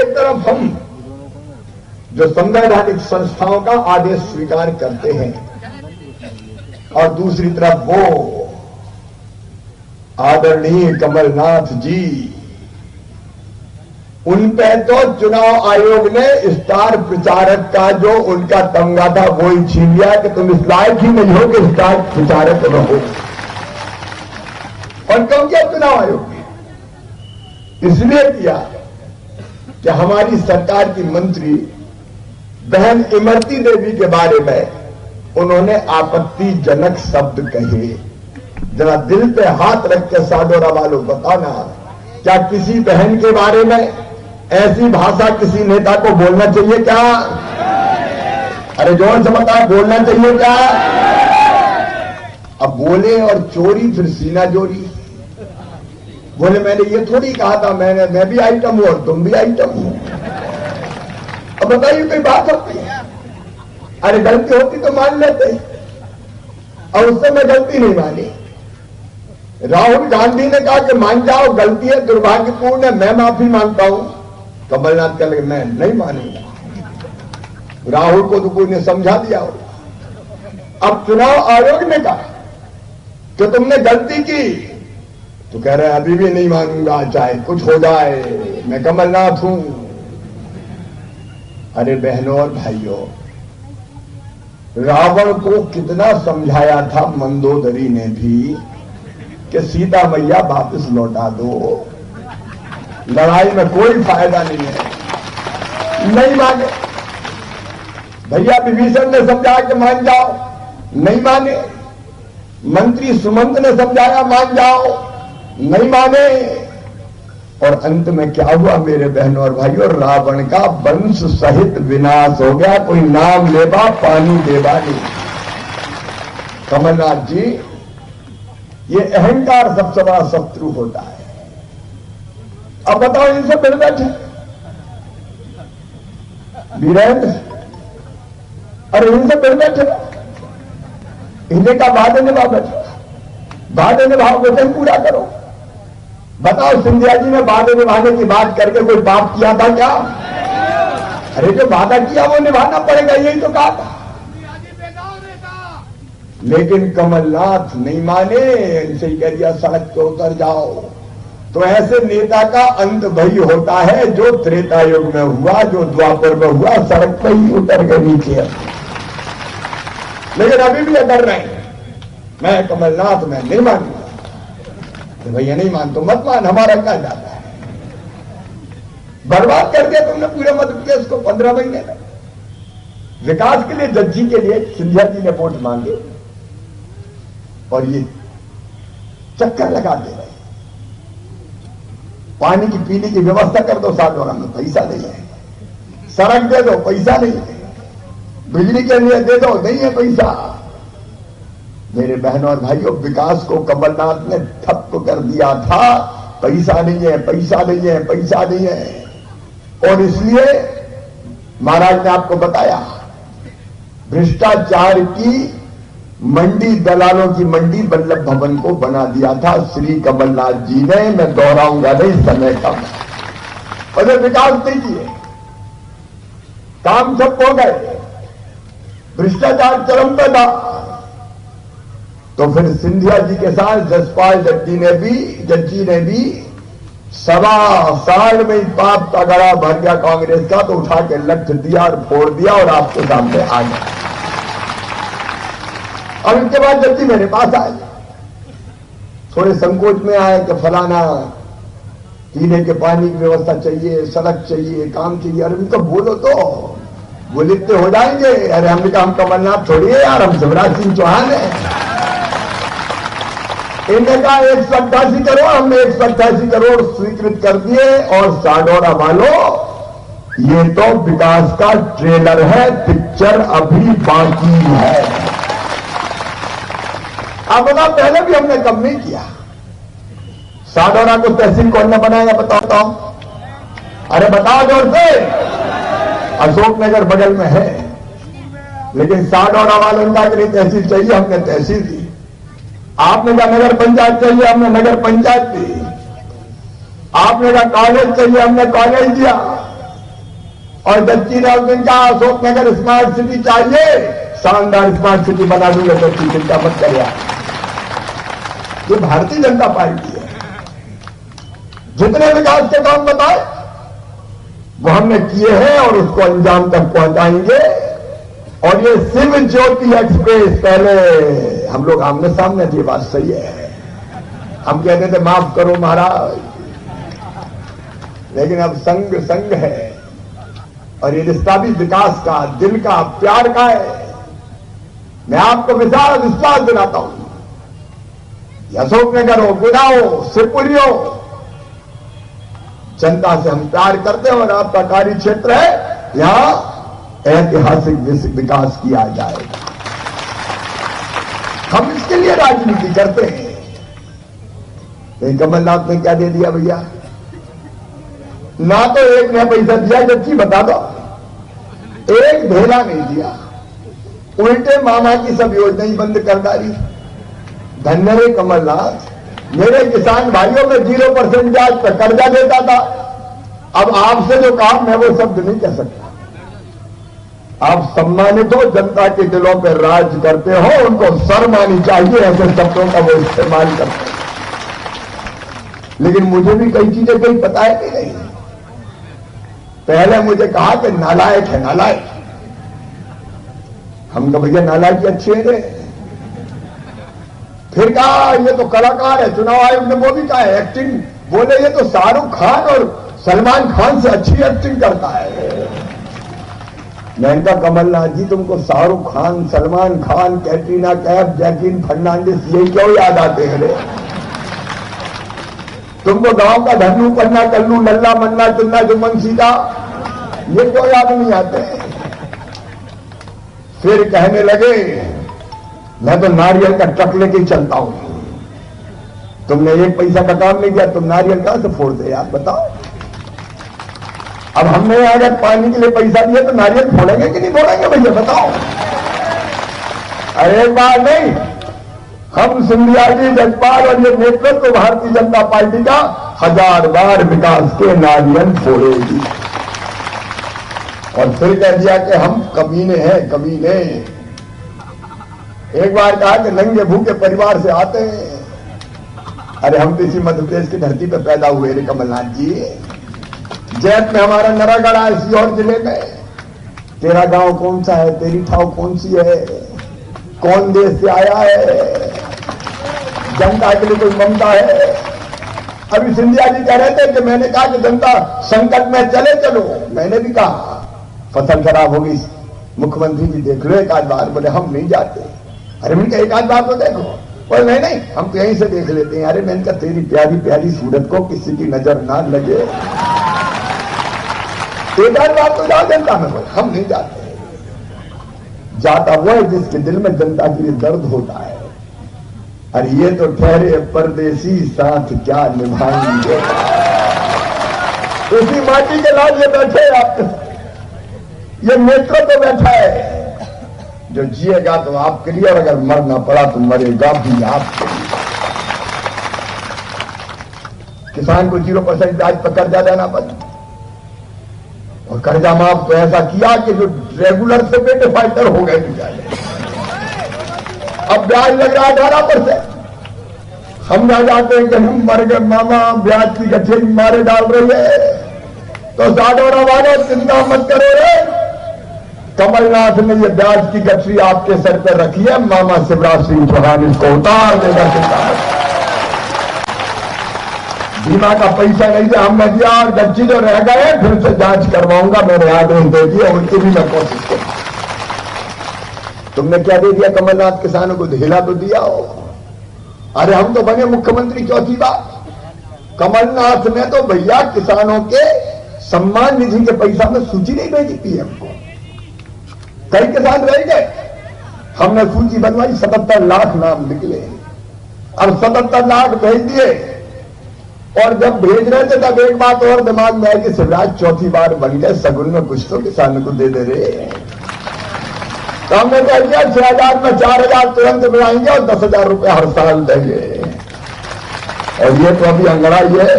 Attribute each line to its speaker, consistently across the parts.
Speaker 1: एक तरफ हम जो संवैधानिक संस्थाओं का आदेश स्वीकार करते हैं और दूसरी तरफ वो आदरणीय कमलनाथ जी, उन पे तो चुनाव आयोग ने स्टार प्रचारक का जो उनका तमगा था वो ही छीन लिया कि तुम इस लायक ही नहीं हो कि स्टार प्रचारक रहो। और क्यों किया चुनाव आयोग ने? इसलिए किया कि हमारी सरकार की मंत्री बहन इमरती देवी के बारे में उन्होंने आपत्तिजनक शब्द कहे। जरा दिल पे हाथ रख के साडोरा वालों बताना, क्या किसी बहन के बारे में ऐसी भाषा किसी नेता को बोलना चाहिए क्या? अरे जोर से बता, बोलना चाहिए क्या? अब बोले और चोरी, फिर सीना जोरी। बोले मैंने ये थोड़ी कहा था, मैं भी आइटम हूं और तुम भी आइटम हो। अब बताइए कोई बात होती है? अरे गलती होती तो मान लेते, और उससे मैं गलती नहीं मानी। राहुल गांधी ने कहा कि मान जाओ गलती है, दुर्भाग्यपूर्ण है, मैं माफी मांगता हूं। कमलनाथ कह लगे मैं नहीं मानूंगा। राहुल को तो कोई ने समझा दिया हो। अब चुनाव आयोग ने कहा कि तुमने गलती की, तो कह रहे अभी भी नहीं मानूंगा, चाहे कुछ हो जाए, मैं कमलनाथ हूं। अरे बहनों और भाइयों, रावण को कितना समझाया था मंदोदरी ने भी कि सीता मैया वापस लौटा दो, लड़ाई में कोई फायदा नहीं है। नहीं माने भैया, विभीषण ने समझाया कि मान जाओ, नहीं माने। मंत्री सुमंत ने समझाया मान जाओ, नहीं माने। और अंत में क्या हुआ मेरे बहनों और भाइयों? रावण का वंश सहित विनाश हो गया। कोई नाम लेबा पानी देबा नहीं। कमलनाथ जी, ये अहंकार सबसे बड़ा शत्रु होता है। अब बताओ, इनसे मिल बैठे वीरेंद्र, अरे इनसे मिल बैठे, इन्हें का वादे निभाओ, वादे निभाओ, वचन पूरा करो। बताओ, सिंधिया जी ने वादे निभाने की बात करके कोई पाप किया था क्या? अरे जो वादा किया वो निभाना पड़ेगा, यही तो कहा था। लेकिन कमलनाथ नहीं माने, इनसे ही कह दिया सड़क पे उतर जाओ। तो ऐसे नेता का अंत वही होता है जो त्रेता युग में हुआ, जो द्वापर में हुआ, सड़क पे ही उतर के नीचे। लेकिन अभी भी डर रहे हैं, मैं कमलनाथ में नहीं मानूंगा। तो भैया नहीं मान तो मत मान, हमारा क्या जाता है? बर्बाद कर दिया तुमने पूरे मध्य प्रदेश को 15 महीने में। विकास के लिए जज्जी के लिए सिंधिया जी ने वोट मांगे और ये चक्कर लगा दे रहे। पानी की पीने की व्यवस्था कर दो, साडोरा में पैसा नहीं है। सड़क दे दो, पैसा नहीं है। बिजली के लिए दे दो, नहीं है पैसा। मेरे बहनों और भाइयों, विकास को कमलनाथ ने ठप कर दिया था। पैसा नहीं है, पैसा नहीं है, पैसा नहीं है। और इसलिए महाराज ने आपको बताया, भ्रष्टाचार की मंडी, दलालों की मंडी वल्लभ भवन को बना दिया था श्री कमलनाथ जी ने। मैं दोहराऊंगा नहीं, समय कम। और विकास नहीं किए, काम ठप हो गए, भ्रष्टाचार चरम पे था। तो फिर सिंधिया जी के साथ जसपाल जज्जी ने भी 1.25 साल में ही पाप का गड़ा भर गया कांग्रेस का। तो उठा के लठ दिया और फोड़ दिया और आपके सामने आ गया। और इनके बाद जल्दी मेरे पास आए, थोड़े संकोच में आए कि फलाना पीने के पानी की व्यवस्था चाहिए, सड़क चाहिए, काम चाहिए। अरे उनको बोलो तो वो लिखते हो जाएंगे। अरे हमने कहा हम कमलनाथ थोड़ी है यार, हम शिवराज सिंह चौहान है। इन्होंने कहा 188 करोड़, हमने 188 करोड़ स्वीकृत कर दिए। और साडोरा वालों, ये तो विकास का ट्रेलर है, पिक्चर अभी बाकी है। आप बताओ, पहले भी हमने कम नहीं किया। साडोरा को तहसील कौन ने बनाया बताओ? अरे बताओ जोर से। अशोकनगर बगल में है, लेकिन साडोरा वालों का तहसील चाहिए, हमने तहसील दी। आपने कहा नगर पंचायत चाहिए, हमने नगर पंचायत दी। आपने कहा कॉलेज चाहिए, हमने कॉलेज दिया। और दच्ची ने उस दिन कहा अशोकनगर स्मार्ट सिटी चाहिए, शानदार स्मार्ट सिटी बना दूंगा, दच्ची चिंता मत करिए। ये भारतीय जनता पार्टी है। जितने विकास के काम बताए वो हमने किए हैं और उसको अंजाम तक पहुंचाएंगे। और ये शिव ज्योति एक्सप्रेस, पहले हम लोग आमने सामने थे, बात सही है, हम कहते थे माफ करो महाराज, लेकिन अब संग संग है और ये रिश्ता भी विकास का, दिल का, प्यार का है। मैं आपको विशाल विश्वास दिलाता हूं, अशोकनगर हो, गुना हो, शिवपुरी हो, जनता से हम प्यार करते हैं और आपका कार्य क्षेत्र है, यहां ऐतिहासिक विकास किया जाएगा। हम इसके लिए राजनीति करते हैं। लेकिन कमलनाथ ने क्या दे दिया भैया? ना तो एक नया पैसा दिया, जबकि बता दो एक ढेला नहीं दिया, उल्टे मामा की सब योजनाएं बंद कर डाली। धन्य रे कमलनाथ, मेरे किसान भाइयों में 0% ब्याज पर कर्जा देता था। अब आपसे जो काम मैं वो शब्द नहीं कह सकता। आप सम्मानित हो, जनता के दिलों पर राज करते हो, उनको शर्म आनी चाहिए ऐसे शब्दों का वो इस्तेमाल करते हैं। लेकिन मुझे भी कई चीजें कहीं पता है कि नहीं। पहले मुझे कहा कि नालायक है, नालायक। हम तो भैया नालायक अच्छे हैं। फिर कहा ये तो कलाकार है, चुनाव आयोग ने वो भी कहा है एक्टिंग, बोले ये तो शाहरुख खान और सलमान खान से अच्छी एक्टिंग करता है। मैंने कहा कमलनाथ जी, तुमको शाहरुख खान, सलमान खान, कैटरीना कैफ, जैकलीन फर्नांडिस ये क्यों याद आते हैं रे? तुमको गांव का धन्नू, पन्ना, कल्लू, नल्ला, मन्ना, चुन्ना, जुम्मन, सीता ये क्यों याद नहीं आते? फिर कहने लगे मैं तो नारियल का ट्रक लेके चलता हूं। तुमने एक पैसा का काम नहीं किया, तुम नारियल कहां से फोड़ दे यार, बताओ। अब हमने अगर पानी के लिए पैसा दिया तो नारियल फोड़ेंगे कि नहीं फोड़ेंगे भैया, बताओ। अरे एक बार नहीं, हम सिंधिया जी, जजपाल और ये नेतृत्व भारतीय जनता पार्टी का 1000 बार विकास के नारियल फोड़ेगी। और फिर कह दिया कि हम कमीने हैं, कमीने। एक बार कहा कि नंगे भूखे परिवार से आते हैं। अरे हम तो इसी मध्य प्रदेश की धरती पर पैदा हुए रे कमलनाथ जी। जैत में हमारा नरागढ़ है, सीहोर जिले में। तेरा गांव कौन सा है, तेरी ठाव कौन सी है, कौन देश से आया है, जनता के लिए कोई ममता है? अभी सिंधिया जी कह रहे थे कि मैंने कहा कि जनता संकट में चले चलो। मैंने भी कहा फसल खराब होगी, मुख्यमंत्री जी देख लो एक आध बार। बोले हम नहीं जाते। अरे मैंने कहा एक आध बार तो देखो। बोले नहीं नहीं, हम तो यहीं से देख लेते हैं। अरे मैंने कहा तेरी प्यारी प्यारी सूरत को किसी की नजर ना लगे, एक आध बार तो जाओ जनता में। बोले हम नहीं जाते। जाता वो है जिसके दिल में जनता के लिए दर्द होता है। अरे ये तो ठहरे परदेसी, साथ क्या निभाएंगे। उसी माटी के लाल ये बैठे आप, ये नेतृत्व तो बैठा है। जो जिएगा तो आपके लिए, और अगर मरना पड़ा तो मरेगा भी आपके लिए। किसान को 0% ब्याज पर कर्जा देना पड़ा, और कर्जा माफ तो ऐसा किया कि जो रेगुलर से बेटे फाइटर हो गए बेचारे। अब ब्याज लग रहा है 18%। हम ना जाते हैं कि हम मर गए मामा, ब्याज की गठिया मारे डाल रही है, तो साडोरा वाले चिंता मत करो रे। कमलनाथ ने ये ब्याज की गठरी आपके सर पर रखी है, मामा शिवराज सिंह चौहान इसको उतार देगा। चिंता बीमा का पैसा नहीं दिया, हमने दिया, और गच्ची जो रह गए फिर से जांच करवाऊंगा, मैंने आदेश दे दिया, उनकी भी मैं कोशिश करूं। तुमने क्या दे दिया कमलनाथ? किसानों को ढीला तो दिया हो। अरे हम तो बने मुख्यमंत्री, चौथी बार। कमलनाथ ने तो भैया किसानों के सम्मान निधि के पैसा में सूची नहीं भेजी पीएम को। कई किसान रह गए, हमने सूची बनवाई, 77 लाख नाम निकले। अब 77 लाख भेज दिए, और जब भेज रहे थे तब एक बात और दिमाग में आई कि शिवराज चौथी बार बन गए, सगुन में कुछ तो किसानों को दे दे रहे। तो हमने कह दिया 6000 में 4000 तुरंत मिलाएंगे और 10,000 रुपये हर साल देंगे। और ये तो अभी अंगड़ाई है।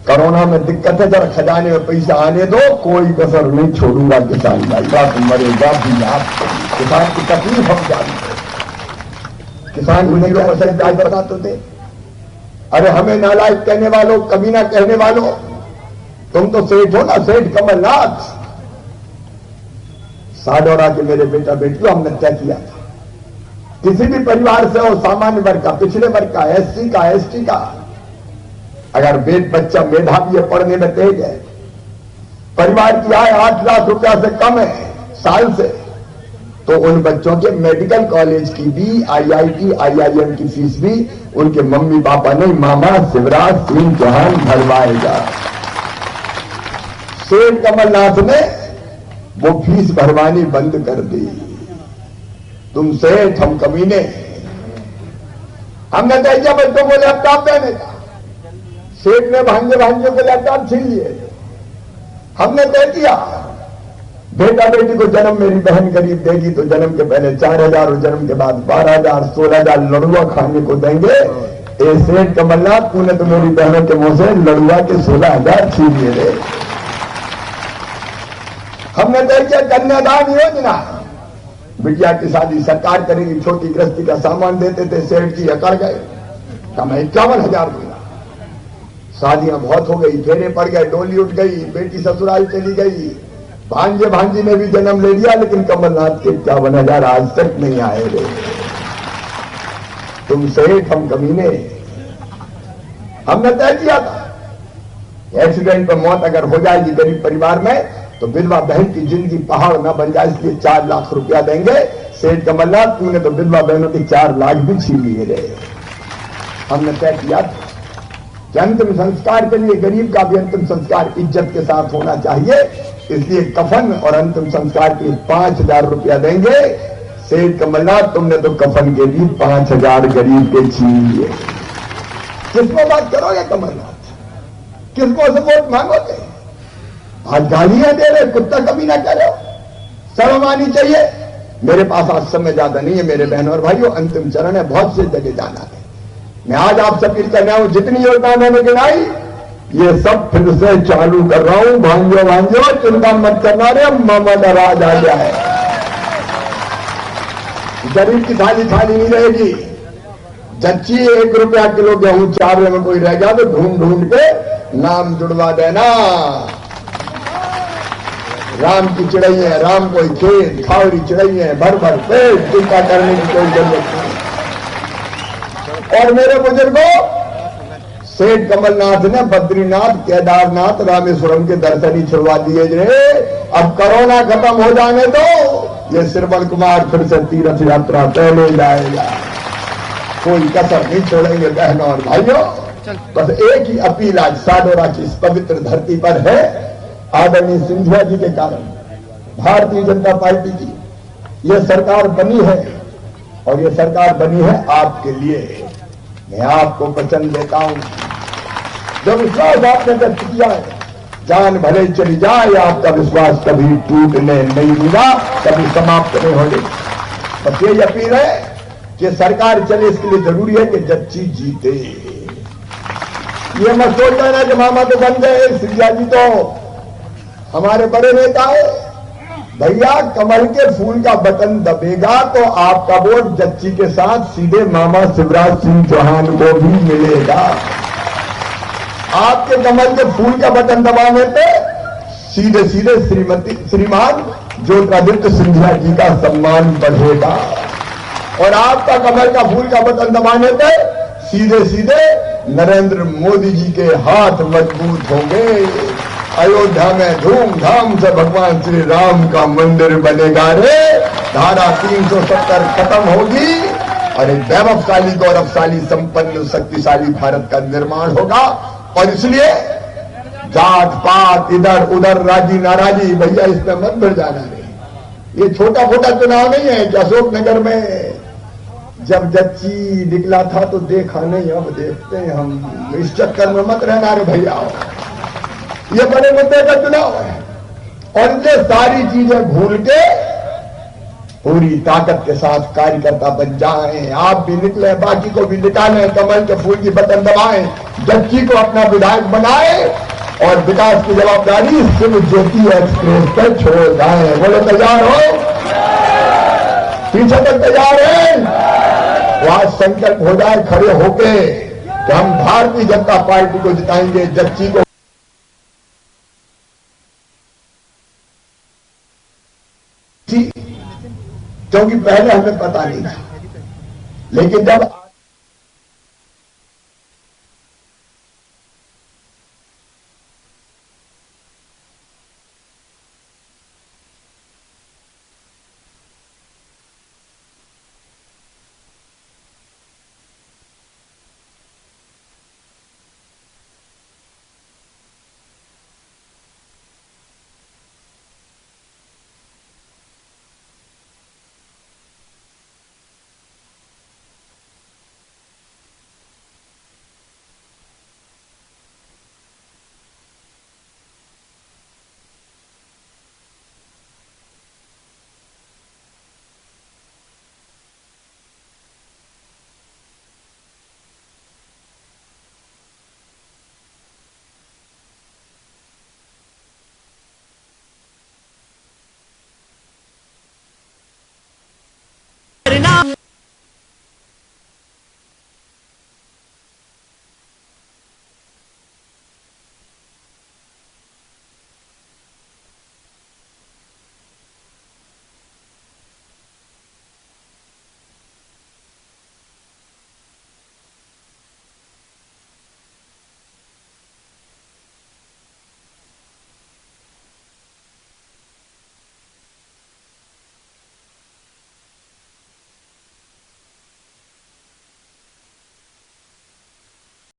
Speaker 1: कोरोना में दिक्कत है, जरा खजाने में पैसा आने दो, कोई कसर नहीं छोड़ूंगा किसान भाई। बात मरेगा भी आप, किसान की तकलीफ हम जानते हैं। किसान को नहीं पैसा बता तो दे। अरे हमें नालायक कहने वालों, कमीना कहने वालों, तुम तो सेठ हो ना, सेठ कमलनाथ। साडोरा के मेरे बेटा बेटियों, हमने तय किया था किसी भी परिवार से हो, सामान्य वर्ग का, पिछड़े वर्ग का, एससी का, एसटी का, अगर बच्चा मेधावी है, पढ़ने में तेज है, परिवार की आय 8 लाख रुपया से कम है साल से, तो उन बच्चों के मेडिकल कॉलेज की भी, आईआईटी आईआईएम की फीस भी उनके मम्मी पापा नहीं, मामा शिवराज सिंह चौहान भरवाएगा। सेठ कमलनाथ ने वो फीस भरवानी बंद कर दी। तुम सेठ, हम कमीने। हमने तय किया बच्चों को लैपटॉप देने का, सेठ ने भांजे को लैपटॉप छीन लिए। हमने तय किया बेटा बेटी को जन्म मेरी बहन गरीब देगी तो जन्म के पहले 4,000 और जन्म के बाद 12,000 16,000 लड़ुआ खाने को देंगे। ए सेठ कमलनाथ, तूने तो मेरी बहनों के मुंह से लड़ुआ के 16,000 छीन लिए। हमने तय किया कन्यादान योजना, बिटिया की शादी सरकार करेगी, छोटी गृहस्थी का सामान देते थे, सेठ जी अकड़ गए, मैं 51,000 दूंगा। शादियां बहुत हो गई, फेरे पड़ गए, डोली उठ गई, बेटी ससुराल चली गई, भांजे भांजी ने भी जन्म ले लिया, लेकिन कमलनाथ के 51,000 आज तक नहीं आए रे। तुम सेठ, हम कमीने। हमने तय किया था एक्सीडेंट पर मौत अगर हो जाएगी गरीब परिवार में तो विधवा बहन की जिंदगी पहाड़ न बन जाए, इसलिए 4 लाख रुपया देंगे। सेठ कमलनाथ, तूने तो विधवा बहनों के 4 लाख भी छीन लिए रे। हमने तय किया कि अंतिम संस्कार के लिए गरीब का भी अंतिम संस्कार इज्जत के साथ होना चाहिए, इसलिए कफन और अंतिम संस्कार के 5,000 रुपया देंगे। सेठ कमलनाथ, तुमने तो कफन के भी 5,000 गरीब के छीन लिए। किसको बात करोगे कमलनाथ? किसको से वोट मांगोगे? आज गालियां दे रहे, कुत्ता कभी ना करो, शर्म आनी चाहिए। मेरे पास आज समय ज्यादा नहीं है मेरे बहनों और भाइयों, अंतिम चरण है, बहुत से जगह जाना है। मैं आज आपसे अपील कर रहा हूं, जितनी योजना मैंने गिनाई ये सब फिर से चालू कर रहा हूं। भांजो चिंता मत करना रे, मामा नाराज आ जाए। गरीब की थाली खाली नहीं रहेगी। जच्ची 1 रुपया किलो गेहूं 4 में कोई रह गया तो ढूंढ ढूंढ के नाम जुड़वा देना। राम की चिड़ैया, राम कोई खेत, खावरी चिड़ैया, भर भर पेट, चिंता करने की कोई जरूरत नहीं। और मेरे बुजुर्गों, सेठ कमलनाथ ने बद्रीनाथ, केदारनाथ, रामेश्वरम के दर्शन ही छुड़वा दिए रे। अब कोरोना खत्म हो जाने दो, ये श्रवण कुमार फिर से तीर्थ यात्रा पहले जाएगा, कोई कसर नहीं छोड़ेंगे बहनों और भाइयों। बस एक ही अपील आज साडोरा की इस पवित्र धरती पर है, आदरणीय सिंधिया जी के कारण भारतीय जनता पार्टी की यह सरकार बनी है, और यह सरकार बनी है आपके लिए। मैं आपको वचन देता हूं, जो विश्वास आपने व्यक्त किया है, जान भले चली जाए, आपका विश्वास कभी टूटने नहीं दूंगा, कभी समाप्त नहीं होने। बस यही अपील है कि सरकार चले, इसके लिए जरूरी है कि जच्ची जीते। ये मत सोच लेना कि मामा तो बन गए, सिंधिया जी तो हमारे बड़े नेता है। भैया, कमल के फूल का बटन दबेगा तो आपका वोट जच्ची के साथ सीधे मामा शिवराज सिंह चौहान को भी मिलेगा। आपके कमल के फूल का बटन दबाने पे सीधे सीधे श्रीमान ज्योतिरादित्य सिंधिया जी का सम्मान बढ़ेगा, और आपका कमल का फूल का बटन दबाने पे सीधे सीधे नरेंद्र मोदी जी के हाथ मजबूत होंगे। अयोध्या में धूमधाम से भगवान श्री राम का मंदिर बनेगा रे। धारा 370 खत्म होगी और एक वैभवशाली, गौरवशाली, संपन्न, शक्तिशाली भारत का निर्माण होगा। और इसलिए जात पात, इधर उधर, राजी नाराजी, भैया इसमें मत बढ़ जाना रे। ये छोटा मोटा चुनाव नहीं है कि अशोकनगर में जब जच्ची निकला था तो देखा नहीं, अब देखते हैं हम। इस चक्कर में मत रहना रे भैया, ये बड़े मुद्दे का चुनाव है। और ये सारी चीजें भूल के पूरी ताकत के साथ कार्यकर्ता बन जाएं। आप भी निकले, बाकी को भी निकालें, कमल के फूल की बटन दबाएं, जच्ची को अपना विधायक बनाएं और विकास की जवाबदारी सिर्फ ज्योति एक्सप्रेस पर छोड़ जाएं। बोलो तैयार हो? पीछे तक तैयार है? तो आज संकल्प हो जाए खड़े होके कि हम भारतीय जनता पार्टी को जिताएंगे, जच्ची को क्योंकि पहले हमें पता नहीं था, लेकिन जब